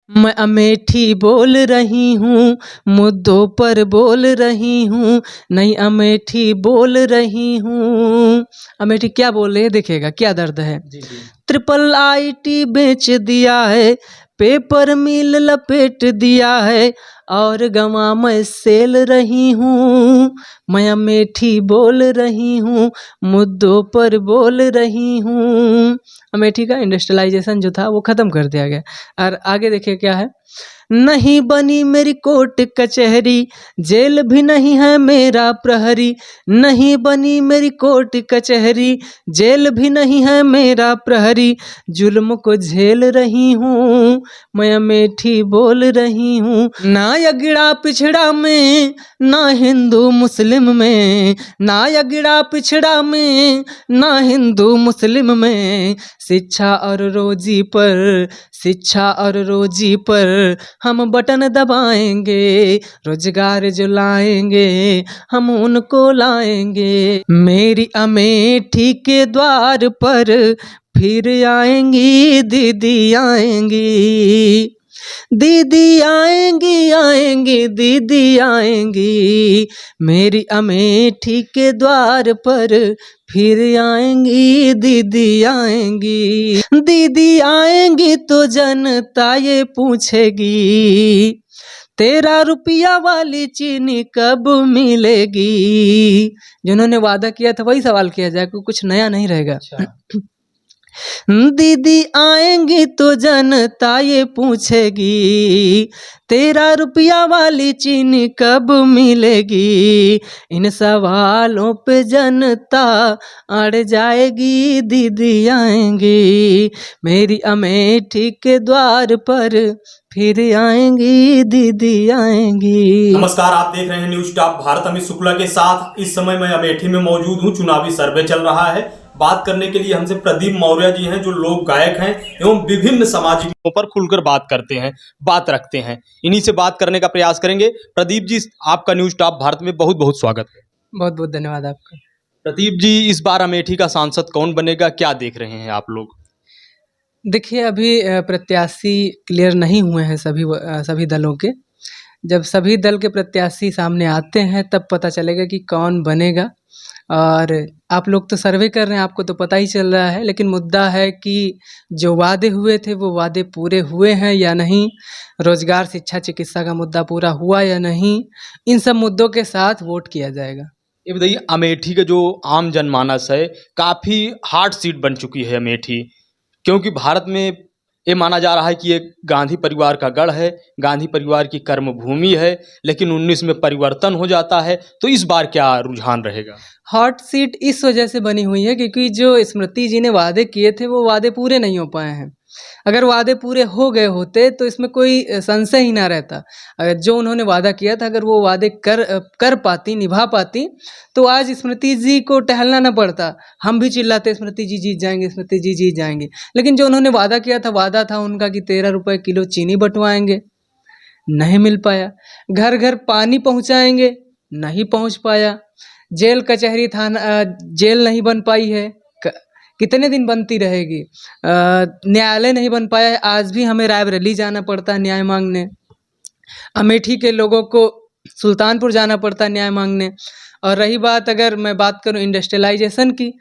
मैं अमेठी बोल रही हूँ, मुद्दों पर बोल रही हूँ, नई अमेठी बोल रही हूँ। अमेठी क्या बोल रही है, देखिएगा क्या दर्द है। जी जी। ट्रिपल आईटी बेच दिया है, पेपर मिल लपेट दिया है, और गवा मैं सेल रही हूँ। मैं अमेठी बोल रही हूँ, मुद्दों पर बोल रही हूँ। अमेठी का इंडस्ट्रियलाइजेशन जो था वो ख़त्म कर दिया गया। और आगे देखिए क्या है। नहीं बनी मेरी कोर्ट कचहरी, जेल भी नहीं है मेरा प्रहरी। नहीं बनी मेरी कोर्ट कचहरी, जेल भी नहीं है मेरा प्रहरी। जुल्म को झेल रही हूँ, मैं अमेठी बोल रही हूँ। ना अगड़ा पिछड़ा में, ना हिंदू मुस्लिम में, ना अगड़ा पिछड़ा में, ना हिंदू मुस्लिम में। शिक्षा और रोजी पर, शिक्षा और रोजी पर हम बटन दबाएंगे, रोजगार जो लाएंगे हम उनको लाएंगे। मेरी अमेठी के द्वार पर फिर आएंगी दीदी आएंगी, दीदी आएंगी आएंगी दीदी आएंगी। मेरी अमेठी के द्वार पर फिर आएंगी दीदी आएंगी। दीदी आएंगी तो जनता ये पूछेगी, तेरा रुपया वाली चीनी कब मिलेगी। जिन्होंने वादा किया था वही सवाल किया जाए, कुछ नया नहीं रहेगा। अच्छा। दीदी आएंगी तो जनता ये पूछेगी, तेरा रुपया वाली चीनी कब मिलेगी। इन सवालों पे जनता अड़ जाएगी, दीदी आएंगी मेरी अमेठी के द्वार पर फिर आएंगी दीदी आएंगी। नमस्कार, आप देख रहे हैं न्यूज टॉप भारत। अमित शुक्ला के साथ इस समय मैं अमेठी में मौजूद हूं। चुनावी सर्वे चल रहा है। बात करने के लिए हमसे प्रदीप मौर्य जी हैं, जो लोक गायक हैं एवं विभिन्न सामाजिक मुद्दों पर खुलकर बात करते हैं, बात रखते हैं। इन्हीं से बात करने का प्रयास करेंगे। प्रदीप जी, आपका न्यूज टॉप भारत में बहुत बहुत स्वागत है। बहुत बहुत धन्यवाद आपका। प्रदीप जी, इस बार अमेठी का सांसद कौन बनेगा, क्या देख रहे हैं आप लोग? देखिए, अभी प्रत्याशी क्लियर नहीं हुए हैं सभी दलों के। जब सभी दल के प्रत्याशी सामने आते हैं तब पता चलेगा कि कौन बनेगा। और आप लोग तो सर्वे कर रहे हैं, आपको तो पता ही चल रहा है। लेकिन मुद्दा है कि जो वादे हुए थे वो वादे पूरे हुए हैं या नहीं, रोजगार, शिक्षा, चिकित्सा का मुद्दा पूरा हुआ या नहीं, इन सब मुद्दों के साथ वोट किया जाएगा। ये बताइए, अमेठी का जो आम जनमानस है, काफ़ी हार्ड सीट बन चुकी है अमेठी, क्योंकि भारत में ये माना जा रहा है कि ये गांधी परिवार का गढ़ है, गांधी परिवार की कर्मभूमि है। लेकिन 19 में परिवर्तन हो जाता है, तो इस बार क्या रुझान रहेगा? हॉट सीट इस वजह से बनी हुई है क्योंकि जो स्मृति जी ने वादे किए थे वो वादे पूरे नहीं हो पाए हैं। अगर वादे पूरे हो गए होते तो इसमें कोई संशय ही ना रहता। अगर जो उन्होंने वादा किया था अगर वो वादे कर पाती, निभा पाती, तो आज स्मृति जी को टहलना न पड़ता। हम भी चिल्लाते स्मृति जी जीत जाएंगे, स्मृति जी जीत जाएंगे। लेकिन जो उन्होंने वादा किया था, वादा था उनका कि 13 रुपये किलो चीनी बंटवाएंगे, नहीं मिल पाया। घर घर पानी पहुंचाएंगे, नहीं पहुंच पाया। जेल कचहरी थाना जेल नहीं बन पाई है, कितने दिन बनती रहेगी। न्यायालय नहीं बन पाया है, आज भी हमें रायबरेली जाना पड़ता है न्याय मांगने। अमेठी के लोगों को सुल्तानपुर जाना पड़ता है न्याय मांगने। और रही बात, अगर मैं बात करूं इंडस्ट्रियलाइजेशन की,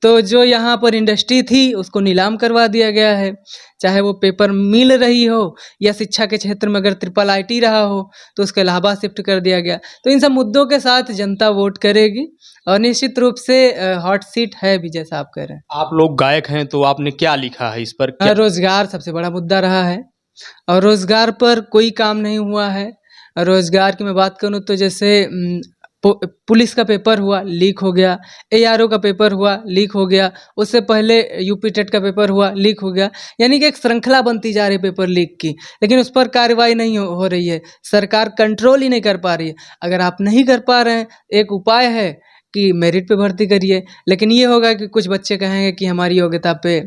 तो जो यहाँ पर इंडस्ट्री थी उसको नीलाम करवा दिया गया है। चाहे वो पेपर मिल रही हो या शिक्षा के क्षेत्र में अगर ट्रिपल आईटी रहा हो तो उसके इलाहाबाद शिफ्ट कर दिया गया। तो इन सब मुद्दों के साथ जनता वोट करेगी और निश्चित रूप से हॉट सीट है भी, जैसा आप कह रहे हैं। आप लोग गायक हैं, तो आपने क्या लिखा है इस पर? क्या? रोजगार सबसे बड़ा मुद्दा रहा है और रोजगार पर कोई काम नहीं हुआ है। रोजगार की मैं बात करूं तो जैसे पुलिस का पेपर हुआ, लीक हो गया। एआरओ का पेपर हुआ, लीक हो गया। उससे पहले यूपी टेट का पेपर हुआ, लीक हो गया। यानी कि एक श्रृंखला बनती जा रही है पेपर लीक की, लेकिन उस पर कार्रवाई नहीं हो रही है। सरकार कंट्रोल ही नहीं कर पा रही है। अगर आप नहीं कर पा रहे हैं, एक उपाय है कि मेरिट पे भर्ती करिए। लेकिन ये होगा कि कुछ बच्चे कहेंगे कि हमारी योग्यता पे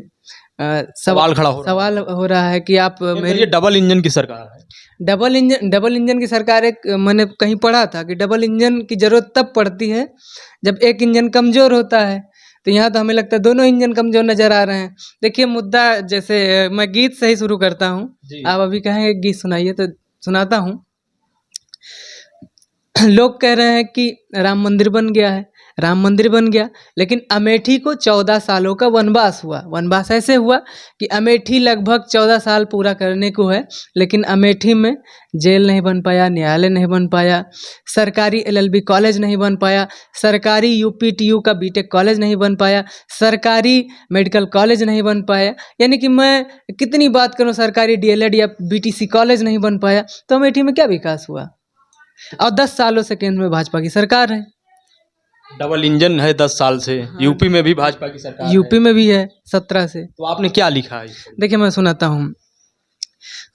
सवाल खड़ा हो रहा है कि आप ये डबल इंजन की सरकार है। डबल इंजन की सरकार। एक मैंने कहीं पढ़ा था कि डबल इंजन की जरूरत तब पड़ती है जब एक इंजन कमजोर होता है। तो यहाँ तो हमें लगता है दोनों इंजन कमजोर नजर आ रहे हैं। देखिए मुद्दा, जैसे मैं गीत से ही शुरू करता हूँ, आप अभी कहेंगे गीत सुनाइए तो सुनाता हूँ। लोग कह रहे हैं कि राम मंदिर बन गया है, राम मंदिर बन गया, लेकिन अमेठी को 14 सालों का वनवास हुआ। वनवास ऐसे हुआ कि अमेठी लगभग 14 साल पूरा करने को है, लेकिन अमेठी में जेल नहीं बन पाया, न्यायालय नहीं बन पाया, सरकारी एलएलबी कॉलेज नहीं बन पाया, सरकारी यूपीटीयू का बीटेक कॉलेज नहीं बन पाया, सरकारी मेडिकल कॉलेज नहीं बन पाया, यानी कि मैं कितनी बात करूं, सरकारी डीएलएड या बीटीसी कॉलेज नहीं बन पाया। तो अमेठी में क्या विकास हुआ? और 10 सालों से केंद्र में भाजपा की सरकार है, डबल इंजन है 10 साल से। यूपी में भी भाजपा की सरकार यूपी में भी है 17 से। तो आपने क्या लिखा है? देखिए मैं सुनाता हूँ।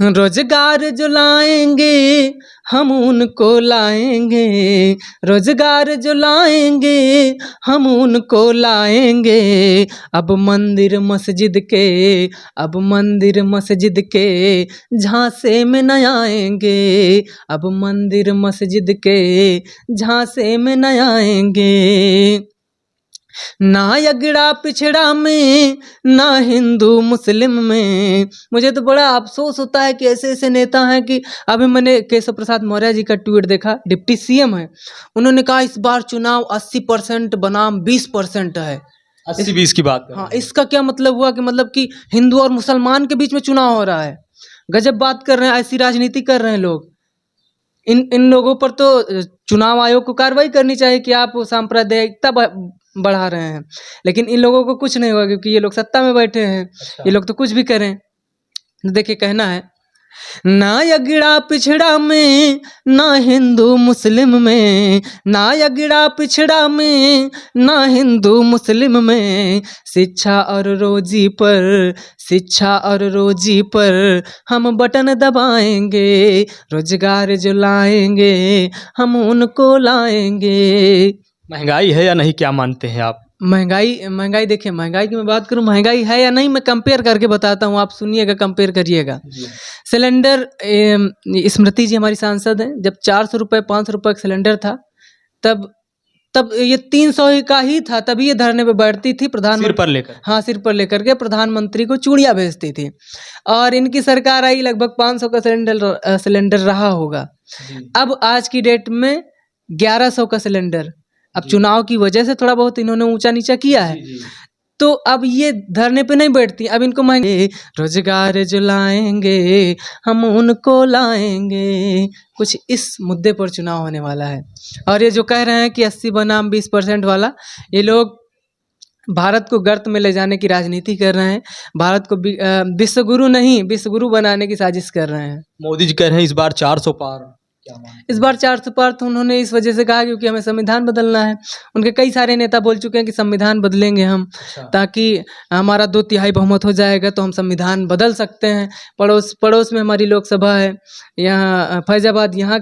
रोजगार जो लाएंगे हम उनको लाएंगे, रोजगार जो लाएंगे हम उनको लाएंगे, अब मंदिर मस्जिद के, अब मंदिर मस्जिद के झांसे में न आएंगे, अब मंदिर मस्जिद के झांसे में न आएंगे। ना अगड़ा पिछड़ा में, ना हिंदू मुस्लिम में। मुझे तो बड़ा अफसोस होता है कि ऐसे ऐसे नेता हैं कि अभी मैंने केशव प्रसाद मौर्य जी का ट्वीट देखा, डिप्टी सीएम है, उन्होंने कहा इस बार चुनाव 80% बनाम 20% है। 80-20 की बात। हाँ, इसका क्या मतलब हुआ कि मतलब कि हिंदू और मुसलमान के बीच में चुनाव हो रहा है। गजब बात कर रहे हैं, ऐसी राजनीति कर रहे हैं लोग। इन लोगों पर तो चुनाव आयोग को कार्रवाई करनी चाहिए कि आप सांप्रदायिकता बढ़ा रहे हैं, लेकिन इन लोगों को कुछ नहीं होगा क्योंकि ये लोग सत्ता में बैठे हैं। ये लोग तो कुछ भी करें। देखिए कहना है, ना अगड़ा पिछड़ा में, ना हिंदू मुस्लिम में, ना अगड़ा पिछड़ा में, ना हिंदू मुस्लिम में, शिक्षा और रोजी पर, शिक्षा और रोजी पर हम बटन दबाएंगे, रोजगार जो लाएंगे हम उनको लाएंगे। महंगाई है या नहीं, क्या मानते हैं आप? महंगाई देखिए, महंगाई की मैं बात करूं, महंगाई है या नहीं मैं कंपेयर करके बताता हूं, आप सुनिएगा, कंपेयर करिएगा। सिलेंडर, स्मृति जी हमारी सांसद हैं, जब 400 रुपये 500 रुपये का सिलेंडर था, तब ये 300 का ही था, तभी ये धरने पे बैठती थी प्रधानमंत्री सिर पर लेकर। हाँ, सिर पर लेकर के प्रधानमंत्री को चूड़ियाँ भेजती थी। और इनकी सरकार आई, लगभग 500 का सिलेंडर रहा होगा। अब आज की डेट में 1100 का सिलेंडर। अब चुनाव की वजह से थोड़ा बहुत इन्होंने ऊंचा नीचा किया है, तो अब ये धरने पे नहीं बैठती। अब इनको महंगे, रोजगार जो लाएंगे हम उनको लाएंगे, कुछ इस मुद्दे पर चुनाव होने वाला है। और ये जो कह रहे हैं कि 80 बनाम 20% वाला, ये लोग भारत को गर्त में ले जाने की राजनीति कर रहे हैं, भारत को विश्वगुरु नहीं, विश्वगुरु बनाने की साजिश कर रहे हैं। मोदी जी कह रहे हैं इस बार 400 पार। इस बार 400 पार तो उन्होंने इस वजह से कहा क्योंकि हमें संविधान बदलना है। उनके कई सारे नेता बोल चुके हैं कि संविधान बदलेंगे हम, ताकि हमारा 2/3 बहुमत हो जाएगा तो हम संविधान बदल सकते हैं। पड़ोस में हमारी लोकसभा है, यहाँ फैजाबाद, यहाँ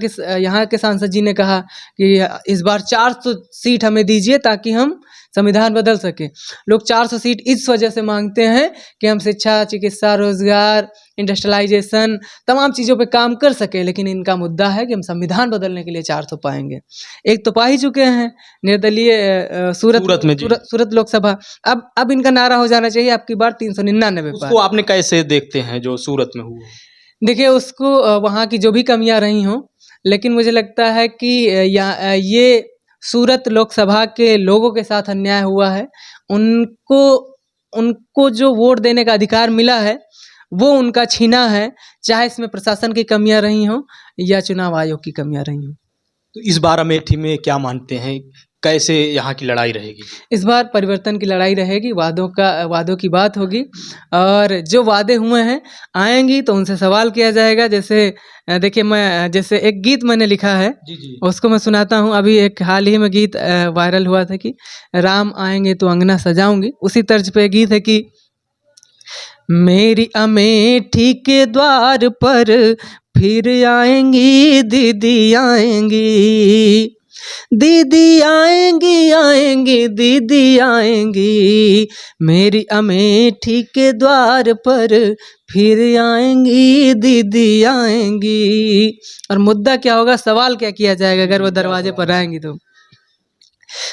के सांसद जी ने कहा कि इस बार 400 सीट हमें दीजिए ताकि हम संविधान बदल सके। लोग 400 सीट इस वजह से मांगते हैं कि हम शिक्षा, चिकित्सा, रोजगार, इंडस्ट्रियलाइजेशन, तमाम चीज़ों पे काम कर सके, लेकिन इनका मुद्दा है कि हम संविधान बदलने के लिए 400 पाएंगे। एक तो पा ही चुके हैं निर्दलीय सूरत लोकसभा। अब इनका नारा हो जाना चाहिए आपकी बार 399 पार। उसको आपने कैसे देखते हैं जो सूरत में हुआ? देखिए उसको, वहाँ की जो भी कमियां रही हों, लेकिन मुझे लगता है कि ये सूरत लोकसभा के लोगों के साथ अन्याय हुआ है। उनको जो वोट देने का अधिकार मिला है वो उनका छीना है, चाहे इसमें प्रशासन की कमियां रही हों या चुनाव आयोग की कमियां रही हों। तो इस बार अमेठी में क्या मानते हैं, कैसे यहाँ की लड़ाई रहेगी? इस बार परिवर्तन की लड़ाई रहेगी, वादों की बात होगी, और जो वादे हुए हैं आएंगी तो उनसे सवाल किया जाएगा। जैसे देखिए, जैसे एक गीत मैंने लिखा है, उसको मैं सुनाता हूँ। अभी एक हाल ही में गीत वायरल हुआ था कि राम आएंगे तो अंगना सजाऊंगी, उसी तर्ज पे गीत है कि मेरी अमेठी के द्वार पर फिर आएंगी दीदी आएंगी, दीदी आएंगी आएंगी दीदी आएंगी, मेरी अमेठी के द्वार पर फिर आएंगी दीदी आएंगी। और मुद्दा क्या होगा, सवाल क्या किया जाएगा अगर वो दरवाजे पर आएंगी तो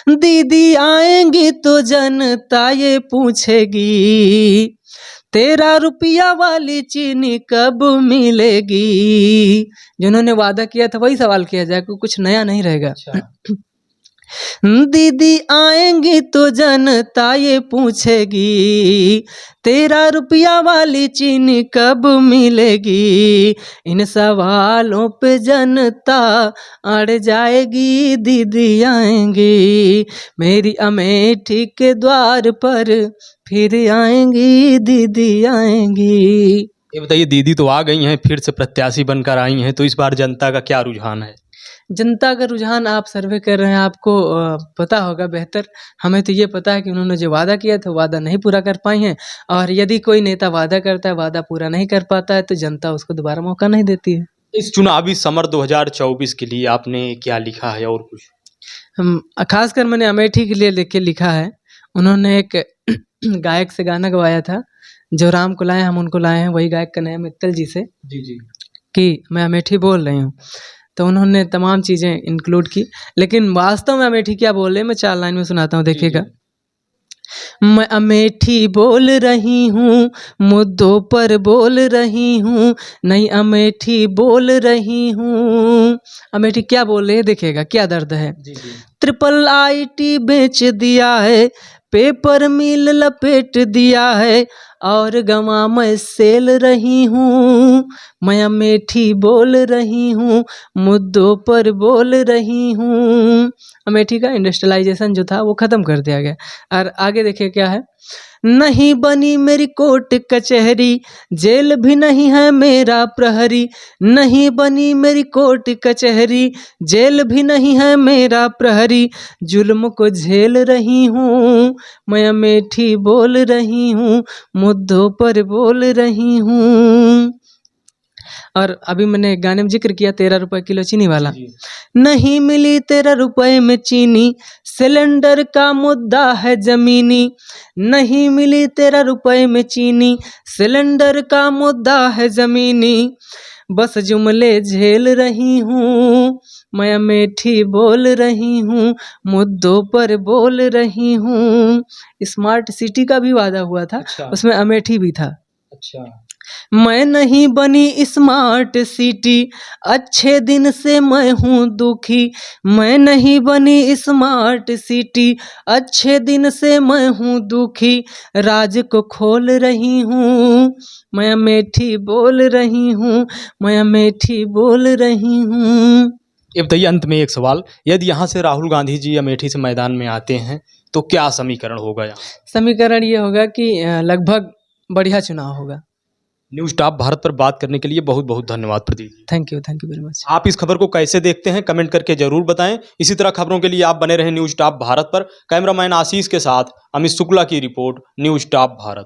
दीदी आएंगी तो जनता ये पूछेगी, तेरा रुपया वाली चीनी कब मिलेगी। जिन्होंने वादा किया था वही सवाल किया जाए, कुछ नया नहीं रहेगा। दीदी आएंगी तो जनता ये पूछेगी, तेरा रुपया वाली चीनी कब मिलेगी। इन सवालों पे जनता अड़ जाएगी, दीदी आएंगी मेरी अमेठी के द्वार पर, फिर आएंगी दीदी आएंगी। ये बताइए, दीदी तो आ गई हैं, फिर से प्रत्याशी बनकर आई हैं, तो इस बार जनता का क्या रुझान है? जनता का रुझान आप सर्वे कर रहे हैं, आपको पता होगा बेहतर। हमें तो ये पता है कि उन्होंने जो वादा किया था वादा नहीं पूरा कर पाई हैं, और यदि कोई नेता वादा करता है वादा पूरा नहीं कर पाता है तो जनता उसको दोबारा मौका नहीं देती है। इस चुनावी समर 2024 के लिए आपने क्या लिखा है और कुछ? खासकर मैंने अमेठी के लिए लिखा है। उन्होंने एक गायक से गाना गवाया था, जो राम को लाए हम उनको लाए हैं, वही गायक का नाम है मित्तल जी से, जी कि मैं अमेठी बोल रही हूँ। तो उन्होंने तमाम चीज़ें इंक्लूड की, लेकिन वास्तव में अमेठी क्या बोल रहे हैं मैं 4 लाइन में सुनाता हूँ, देखिएगा। मैं अमेठी बोल रही हूँ, मुद्दों पर बोल रही हूँ, नई अमेठी बोल रही हूँ। अमेठी क्या बोल रही है, देखिएगा क्या दर्द है। ट्रिपल आईटी बेच दिया है, पेपर मिल लपेट दिया है, और गवा मैं सेल रही हूँ। मैं अमेठी बोल रही हूँ, मुद्दों पर बोल रही हूँ। अमेठी का इंडस्ट्रियलाइजेशन जो था वो ख़त्म कर दिया गया। और आगे देखिए क्या है। नहीं बनी मेरी कोर्ट कचहरी, जेल भी नहीं है मेरा प्रहरी। नहीं बनी मेरी कोर्ट कचहरी, जेल भी नहीं है मेरा प्रहरी। जुल्म को झेल रही हूँ, मैं अमेठी बोल रही हूँ, मुद्दों पर बोल रही हूँ। और अभी मैंने एक गाने में जिक्र किया 13 रुपए किलो चीनी वाला। नहीं मिली 13 रुपए में चीनी, सिलेंडर का मुद्दा है जमीनी। नहीं मिली 13 रुपए में चीनी, सिलेंडर का मुद्दा है जमीनी। बस जुमले झेल रही हूँ, मैं अमेठी बोल रही हूँ, मुद्दों पर बोल रही हूँ। स्मार्ट सिटी का भी वादा हुआ था। अच्छा। उसमें अमेठी भी था। अच्छा। मैं नहीं बनी स्मार्ट सिटी, अच्छे दिन से मैं हूँ दुखी। मैं नहीं बनी स्मार्ट सिटी, अच्छे दिन से मैं हूँ दुखी। राज को खोल रही हूँ, मैं अमेठी बोल रही हूँ, मैं अमेठी बोल रही हूँ। ये बताइए, अंत में एक सवाल, यदि यहाँ से राहुल गांधी जी अमेठी से मैदान में आते हैं तो क्या समीकरण होगा यहाँ? समीकरण ये होगा कि लगभग बढ़िया चुनाव होगा। न्यूज़ टॉप भारत पर बात करने के लिए बहुत बहुत धन्यवाद Pradeep ji. Thank you very much. आप इस खबर को कैसे देखते हैं कमेंट करके जरूर बताएं। इसी तरह खबरों के लिए आप बने रहें न्यूज़ टॉप भारत पर। कैमरामैन आशीष के साथ अमित शुक्ला की रिपोर्ट, न्यूज़ टॉप भारत।